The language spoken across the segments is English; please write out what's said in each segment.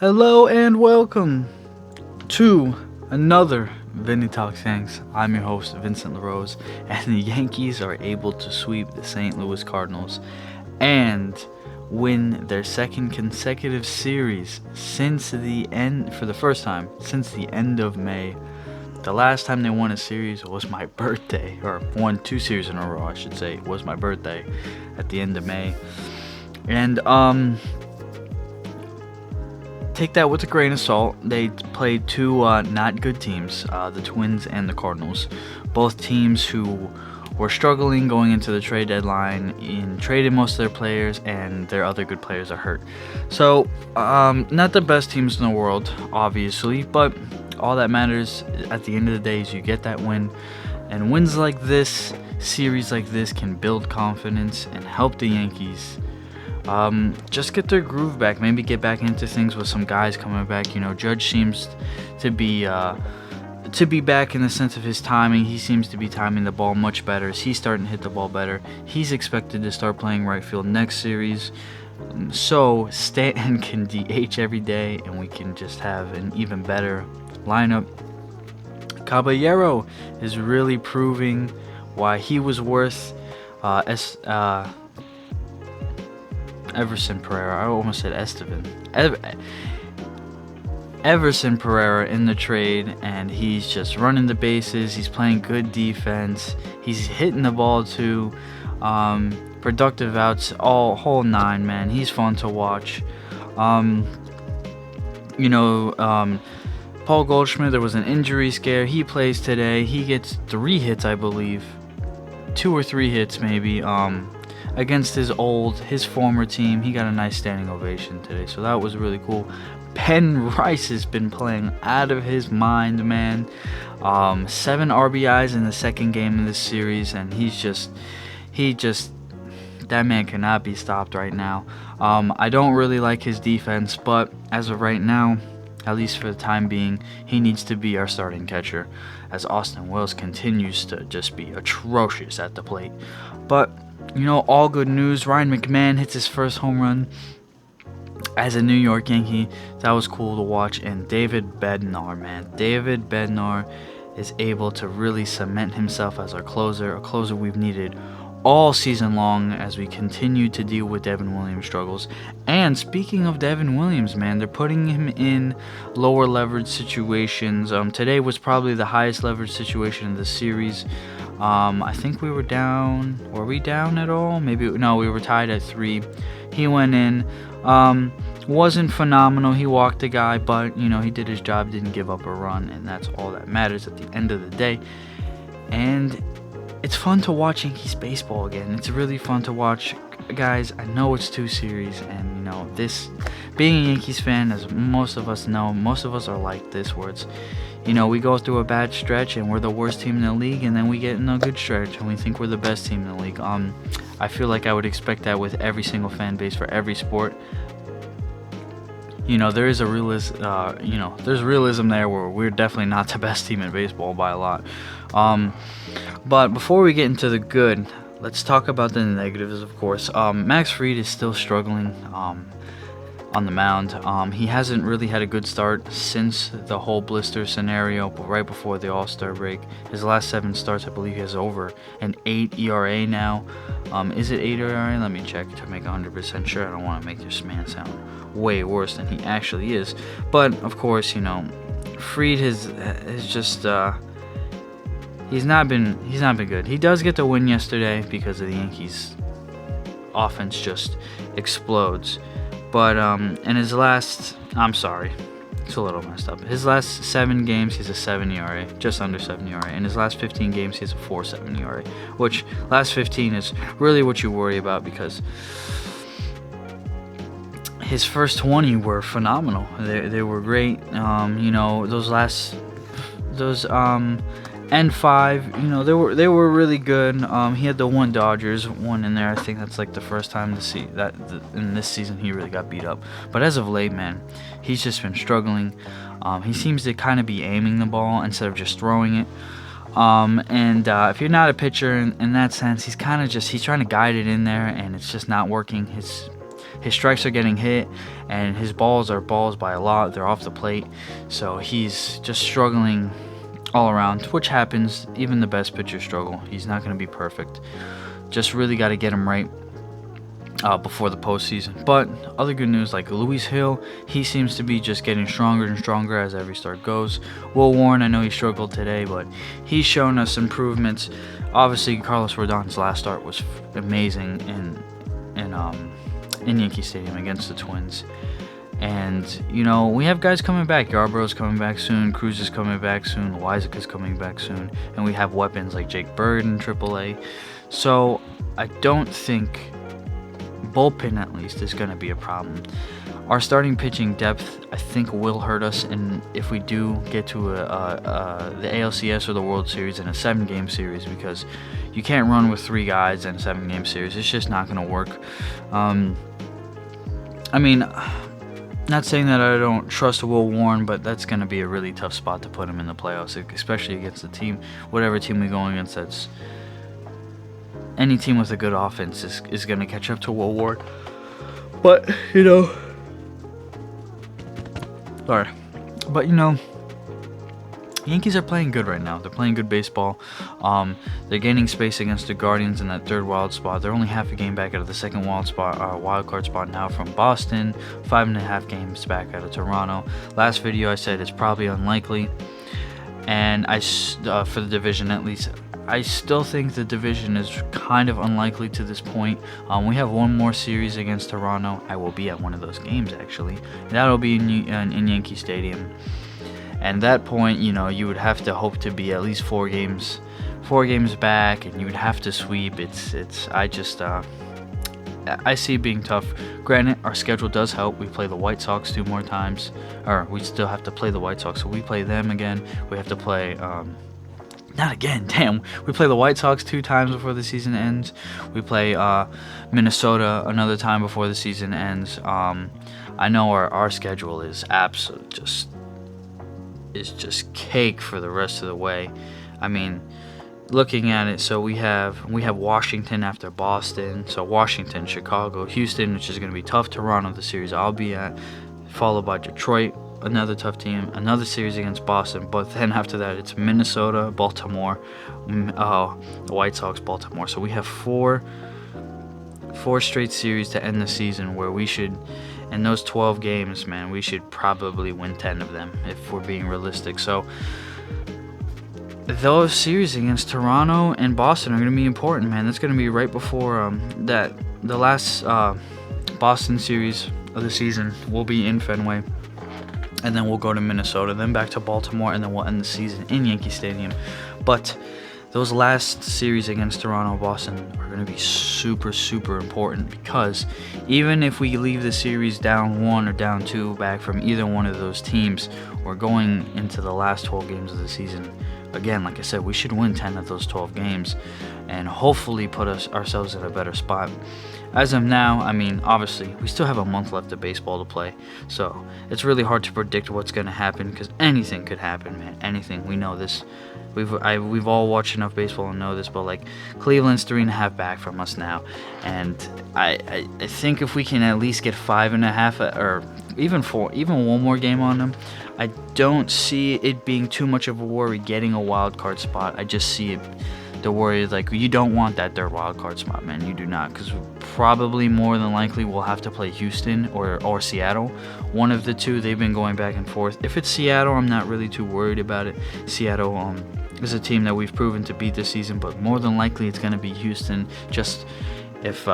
Hello and welcome to another Vinny Talks Yanks. I'm your host, Vincent LaRose, and the Yankees are able to sweep the St. Louis Cardinals and win their second consecutive series for the first time since the end of May. The last time they won a series was my birthday, or won two series in a row, I should say. It was my birthday at the end of May. And, take that with a grain of salt. They played two not good teams, the Twins and the Cardinals. Both teams who were struggling going into the trade deadline and traded most of their players, and their other good players are hurt. So, not the best teams in the world, obviously, but all that matters at the end of the day is you get that win. And wins like this, series like this, can build confidence and help the Yankees just get their groove back, maybe get back into things with some guys coming back. You know, Judge seems to be back in the sense of his timing. He seems to be timing the ball much better. He's starting to hit the ball better. He's expected to start playing right field next series. So Stanton can DH every day, and we can just have an even better lineup. Caballero is really proving why he was worth Everson Pereira. I almost said Estevan. Everson Pereira in the trade, and he's just running the bases. He's playing good defense. He's hitting the ball too. Productive outs, whole nine, man. He's fun to watch. Paul Goldschmidt, there was an injury scare. He plays today. He gets 3 hits, I believe. 2 or 3 hits, maybe. Against his former team. He got a nice standing ovation today, so that was really cool. Ben Rice has been playing out of his mind, man. 7 RBIs in the second game of this series, and that man cannot be stopped right now. I don't really like his defense, but as of right now, at least for the time being, he needs to be our starting catcher, as Austin Wells continues to just be atrocious at the plate. But all good news. Ryan McMahon hits his first home run as a New York Yankee. That was cool to watch. And David Bednar, man. David Bednar is able to really cement himself as our closer, a closer we've needed all season long as we continue to deal with Devin Williams' struggles. And speaking of Devin Williams, man, they're putting him in lower leverage situations. Today was probably the highest leverage situation in the series. I think we were down. Were we down at all? No, we were tied at 3. He went in. Wasn't phenomenal. He walked a guy, but, he did his job, didn't give up a run, and that's all that matters at the end of the day. And it's fun to watch Yankees baseball again. It's really fun to watch. Guys, I know it's 2 series, and, this, being a Yankees fan, as most of us know, most of us are like this, where it's, we go through a bad stretch and we're the worst team in the league, and then we get in a good stretch and we think we're the best team in the league. I feel like I would expect that with every single fan base for every sport. There is there's realism there where we're definitely not the best team in baseball by a lot. But before we get into the good, let's talk about the negatives, of course. Max Fried is still struggling on the mound. He hasn't really had a good start since the whole blister scenario, but right before the All-Star break. His last 7 starts, I believe he has over an 8 ERA now. Is it 8 ERA? Let me check to make 100% sure. I don't want to make this man sound way worse than he actually is. But, of course, Fried has just... He's not been good. He does get the win yesterday because of the Yankees' offense just explodes. But in his last, I'm sorry, it's a little messed up. His last 7 games, he's a 7 ERA, just under 7 ERA. In his last 15 games, he has a 4.7 ERA, which last 15 is really what you worry about because his first 20 were phenomenal. They were great. Those and 5, they were really good. He had the 1 Dodgers one in there. I think that's like the first time to see that in this season he really got beat up. But as of late, man, he's just been struggling. He seems to kind of be aiming the ball instead of just throwing it. And if you're not a pitcher in that sense, he's trying to guide it in there, and it's just not working. his strikes are getting hit, and his balls are balls by a lot. They're off the plate, so he's just struggling all around, which happens. Even the best pitchers struggle. He's not going to be perfect. Just really got to get him right before the postseason. But other good news, like Luis Hill, he seems to be just getting stronger and stronger as every start goes. Will Warren, I know he struggled today, but he's shown us improvements. Obviously, Carlos Rodon's last start was amazing in Yankee Stadium against the Twins. And, you know, we have guys coming back. Yarborough's coming back soon. Cruz is coming back soon. Loizaca's coming back soon. And we have weapons like Jake Bird in AAA. So I don't think bullpen, at least, is going to be a problem. Our starting pitching depth, I think, will hurt us, and if we do get to the ALCS or the World Series in a 7-game series, because you can't run with 3 guys in a 7-game series. It's just not going to work. I mean, not saying that I don't trust Will Warren, but that's going to be a really tough spot to put him in the playoffs, especially against the team, whatever team we go against. That's any team with a good offense is going to catch up to Will Warren. But, you know, sorry. But, you know, Yankees are playing good right now. They're playing good baseball. They're gaining space against the Guardians in that 3rd wild spot. They're only half a game back out of the 2nd wild card spot now from Boston. 5.5 games back out of Toronto. Last video I said it's probably unlikely. And for the division at least, I still think the division is kind of unlikely to this point. We have one more series against Toronto. I will be at one of those games, actually. That'll be in Yankee Stadium. And at that point, you know, you would have to hope to be at least 4 games back, and you would have to sweep. I see it being tough. Granted, our schedule does help. We play the White Sox 2 more times, or we still have to play the White Sox, so we play them again. We have to play. Not again, damn. We play the White Sox 2 times before the season ends. We play Minnesota another time before the season ends. I know our schedule is absolute, just cake for the rest of the way. I mean, looking at it, so we have Washington after Boston. So Washington, Chicago, Houston, which is going to be tough. Toronto, the series I'll be at, followed by Detroit, another tough team, another series against Boston, but then after that it's Minnesota, Baltimore, the White Sox, Baltimore. So we have four straight series to end the season where we should, in those 12 games, man, we should probably win 10 of them if we're being realistic. So those series against Toronto and Boston are going to be important, man. That's going to be right before the last Boston series of the season will be in Fenway. And then we'll go to Minnesota, then back to Baltimore, and then we'll end the season in Yankee Stadium. But those last series against Toronto and Boston are going to be super, super important, because even if we leave the series down 1 or down 2 back from either one of those teams, we're going into the last 12 games of the season. Again, like I said, we should win 10 of those 12 games and hopefully put ourselves in a better spot. As of now, I mean, obviously, we still have a month left of baseball to play, so it's really hard to predict what's going to happen, because anything could happen, man. Anything. We know this. We've all watched enough baseball and know this, but like Cleveland's 3.5 back from us now, and I think if we can at least get 5.5 or even 4, even one more game on them, I don't see it being too much of a worry getting a wild card spot. I just see it. The worry is, like, you don't want that 3rd wild card spot, man. You do not, because probably more than likely we'll have to play Houston or Seattle. One of the two. They've been going back and forth. If it's Seattle, I'm not really too worried about it. Seattle is a team that we've proven to beat this season, but more than likely it's going to be Houston. Just if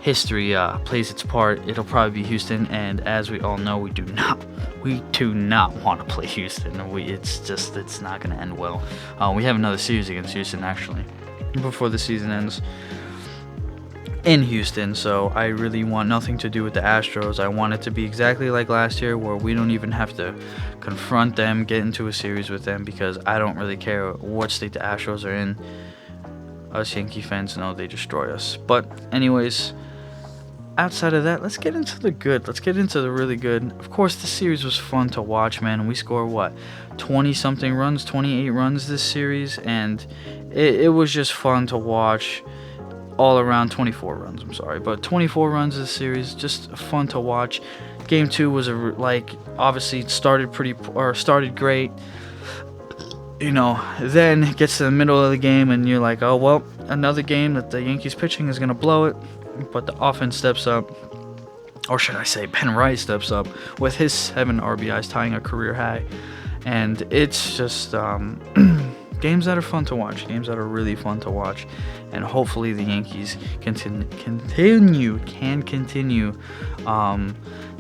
history plays its part, it'll probably be Houston. And as we all know, we do not want to play Houston. It's not going to end well. We have another series against Houston, actually, before the season ends in Houston. So I really want nothing to do with the Astros. I want it to be exactly like last year, where we don't even have to confront them, get into a series with them, because I don't really care what state the Astros are in. Us Yankee fans know they destroy us. But anyways, outside of that, let's get into the good. Let's get into the really good. Of course, the series was fun to watch, man. We scored, 20-something runs, 28 runs this series, and it was just fun to watch. all around 24 runs. I'm sorry, but 24 runs this series, just fun to watch. Game 2 was obviously started great. Then it gets to the middle of the game and you're like, oh well, another game that the Yankees pitching is gonna blow it, but the offense steps up. Or should I say, Ben Wright steps up with his 7 RBIs, tying a career high. And it's just games that are fun to watch, games that are really fun to watch. And hopefully the Yankees can continue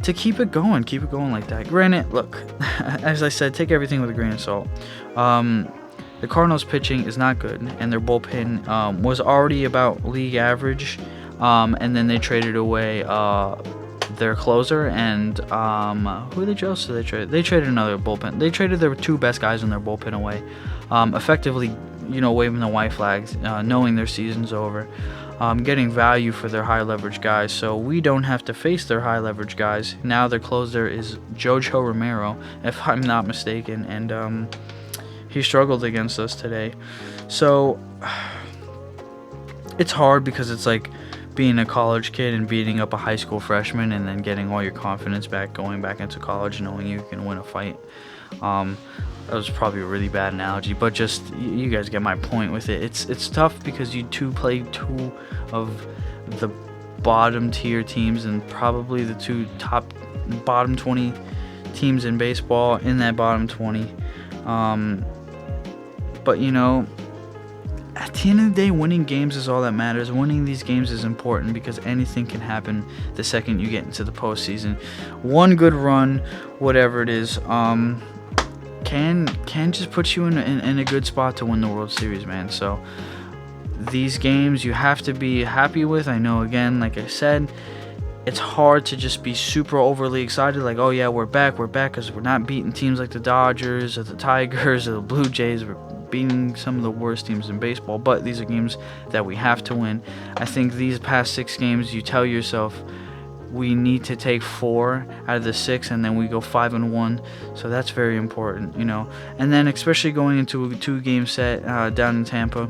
to keep it going like that. Granted, look, as I said, take everything with a grain of salt. The Cardinals pitching is not good, and their bullpen was already about league average. And then they traded away their closer, and who else did they trade? They traded another bullpen. They traded their 2 best guys in their bullpen away, effectively, waving the white flags, knowing their season's over, getting value for their high leverage guys. So we don't have to face their high leverage guys. Now their closer is Jojo Romero, if I'm not mistaken, and he struggled against us today. So it's hard because it's like being a college kid and beating up a high school freshman and then getting all your confidence back, going back into college, knowing you can win a fight. That was probably a really bad analogy, but just you guys get my point with it. It's tough because you play 2 of the bottom tier teams and probably the 2 top bottom 20 teams in baseball in that bottom 20. But at the end of the day, winning games is all that matters. Winning these games is important because anything can happen the second you get into the postseason. One good run, whatever it is, can just put you in a good spot to win the World Series, man. So these games you have to be happy with. I know, again, like I said, it's hard to just be super overly excited, like, oh yeah, we're back, because we're not beating teams like the Dodgers or the Tigers or the Blue Jays. We're beating some of the worst teams in baseball, but these are games that we have to win. I think these past 6 games, you tell yourself we need to take 4 out of the 6, and then we go 5-1. So that's very important, And then especially going into a 2-game set down in Tampa.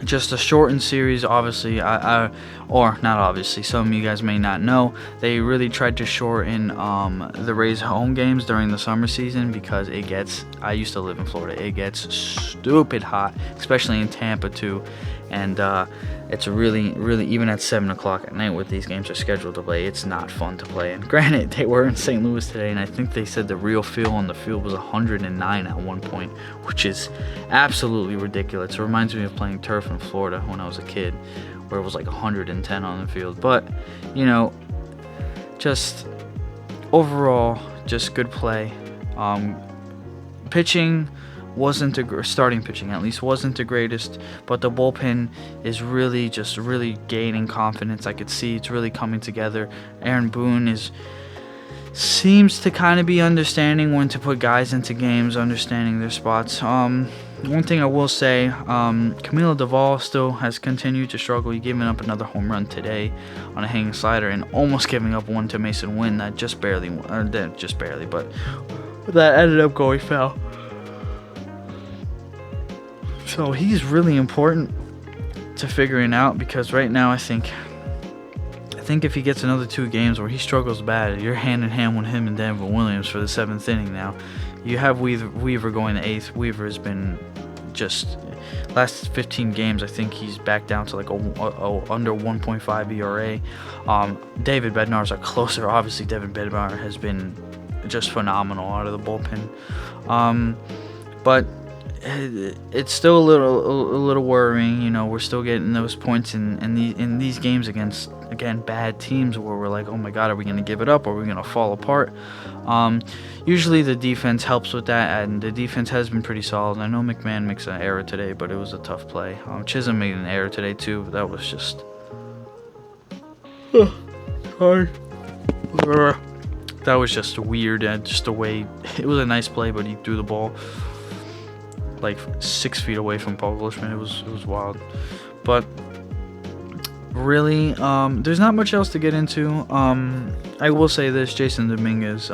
Just a shortened series, obviously, or not obviously, some of you guys may not know, they really tried to shorten the Rays home games during the summer season because I used to live in Florida, it gets stupid hot, especially in Tampa too, and it's really, even at 7 o'clock at night with these games are scheduled to play, it's not fun to play. And granted, they were in St. Louis today, and I think they said the real feel on the field was 109 at one point, which is absolutely ridiculous. It reminds me of playing turf in Florida when I was a kid, where it was like 110 on the field. But, just overall, just good play. Pitching wasn't starting pitching at least wasn't the greatest, but the bullpen is really gaining confidence. I could see it's really coming together. Aaron Boone seems to kind of be understanding when to put guys into games, understanding their spots. One thing I will say, Camilo Duvall still has continued to struggle. He gave up another home run today on a hanging slider and almost giving up one to Mason Wynn that just barely, but that ended up going foul. So he's really important to figuring out, because right now I think if he gets another 2 games where he struggles bad, you're hand in hand with him and Denver Williams for the 7th inning now. You have Weaver going to 8th. Weaver has been just last 15 games. I think he's back down to like a under 1.5 ERA. David Bednar's a closer. Obviously, David Bednar has been just phenomenal out of the bullpen. But it's still a little worrying. We're still getting those points in these games against, again, bad teams where we're like, oh my God, are we going to give it up or are we going to fall apart? Usually the defense helps with that, and the defense has been pretty solid. I know McMahon makes an error today, but it was a tough play. Chisholm made an error today too, but that was just sorry. That was just weird, just the way it was a nice play, but he threw the ball like 6 feet away from Paul Goldschmidt. It was wild. But really, there's not much else to get into. I will say this: Jason Dominguez,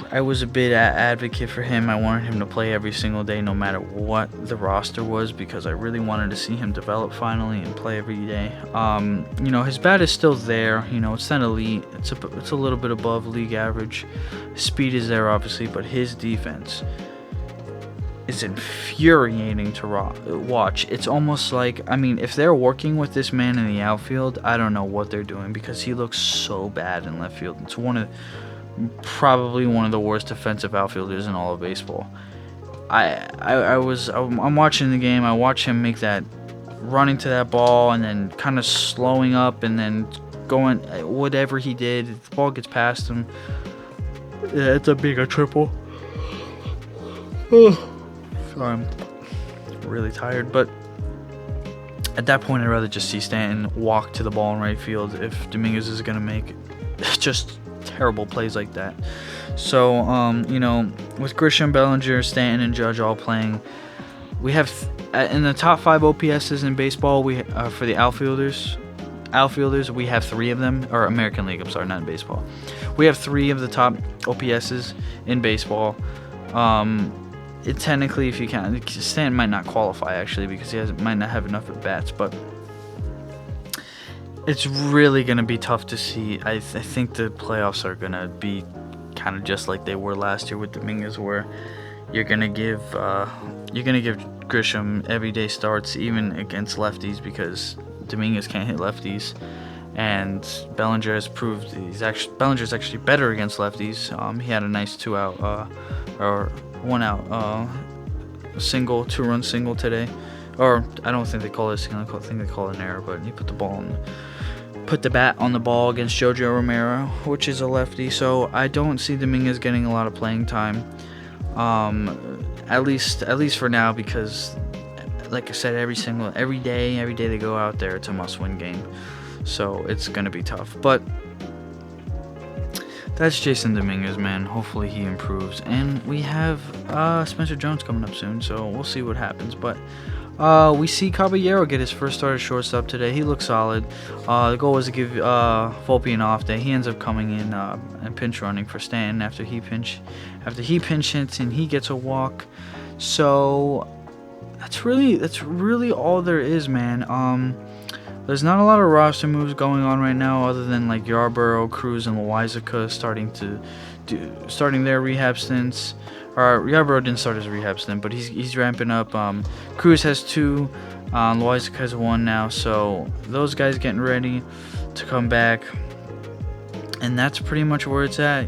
I was a bit advocate for him. I wanted him to play every single day, no matter what the roster was, because I really wanted to see him develop finally and play every day. His bat is still there. It's not elite. It's a little bit above league average. His speed is there, obviously, but his defense is infuriating to watch. It's almost like, if they're working with this man in the outfield, I don't know what they're doing, because he looks so bad in left field. It's probably one of the worst defensive outfielders in all of baseball. I'm watching the game. I watch him make that running to that ball and then kind of slowing up and then going whatever he did. The ball gets past him. Yeah, it's a big triple. I'm really tired, but at that point I'd rather just see Stanton walk to the ball in right field if Dominguez is going to make just terrible plays like that. So, with Grisham, Bellinger, Stanton, and Judge all playing, we have in the top 5 OPSs in baseball. For the outfielders, we have 3 of them, or American League. I'm sorry, not in baseball. We have 3 of the top OPSs in baseball. Technically, if you count, Stanton might not qualify actually because he might not have enough at bats, but it's really going to be tough to see. I think the playoffs are going to be kind of just like they were last year with Dominguez, where you're going to give Grisham everyday starts even against lefties, because Dominguez can't hit lefties, and Bellinger has proved Bellinger's actually better against lefties. He had a nice 2-out or 1-out single, 2-run single today. Or I don't think they call it a single. I think they call it an error. But he put the bat on the ball against Jojo Romero, which is a lefty. So I don't see Dominguez getting a lot of playing time. At least for now, because like I said, every day they go out there, it's a must-win game. So it's gonna be tough. But that's Jason Dominguez, man. Hopefully he improves. And we have Spencer Jones coming up soon, so we'll see what happens. But we see Caballero get his first start at shortstop today. He looks solid. The goal was to give Volpe an off day. He ends up coming in and pinch running for Stanton after he pinch hits and he gets a walk. So that's really all there is, man. There's not a lot of roster moves going on right now, other than like Yarborough, Cruz, and Loizaga starting their rehab stints. Or Yarborough didn't start his rehab stint, but he's ramping up. Cruz has 2, Loizaga has 1 now, so those guys getting ready to come back. And that's pretty much where it's at,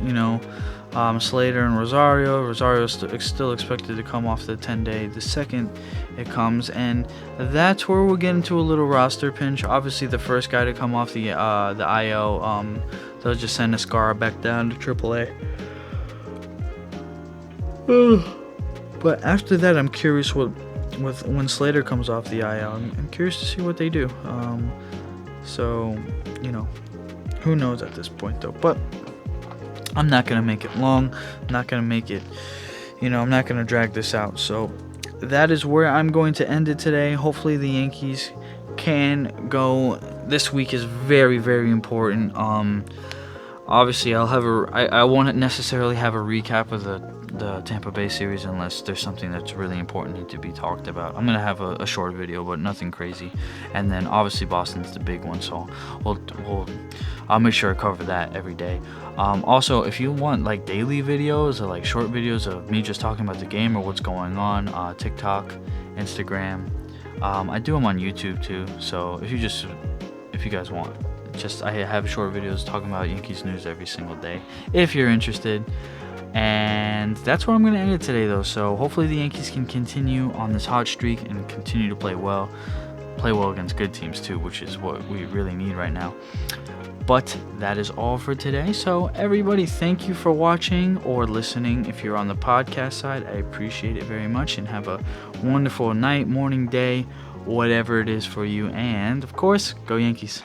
Slater and Rosario. Rosario's still expected to come off the 10-day the second it comes, and that's where we'll get into a little roster pinch. Obviously, the first guy to come off the IL, they'll just send Escara back down to AAA. But after that, I'm curious when Slater comes off the IL. I'm curious to see what they do. So, who knows at this point though. But I'm not going to make it long. I'm not going to make it, I'm not going to drag this out. So that is where I'm going to end it today. Hopefully the Yankees can go. This week is very, very important. Obviously, I won't necessarily have a recap of the Tampa Bay series unless there's something that's really important to be talked about. I'm going to have a short video, but nothing crazy. And then obviously Boston's the big one, so I'll make sure I cover that every day. Also, if you want like daily videos or like short videos of me just talking about the game or what's going on, TikTok, Instagram, I do them on YouTube too. So if you guys want, I have short videos talking about Yankees news every single day if you're interested. And that's where I'm going to end it today though. So hopefully the Yankees can continue on this hot streak and continue to play well against good teams too, which is what we really need right now. But that is all for today. So everybody, thank you for watching or listening. If you're on the podcast side, I appreciate it very much, and have a wonderful night, morning, day, whatever it is for you. And of course, go Yankees.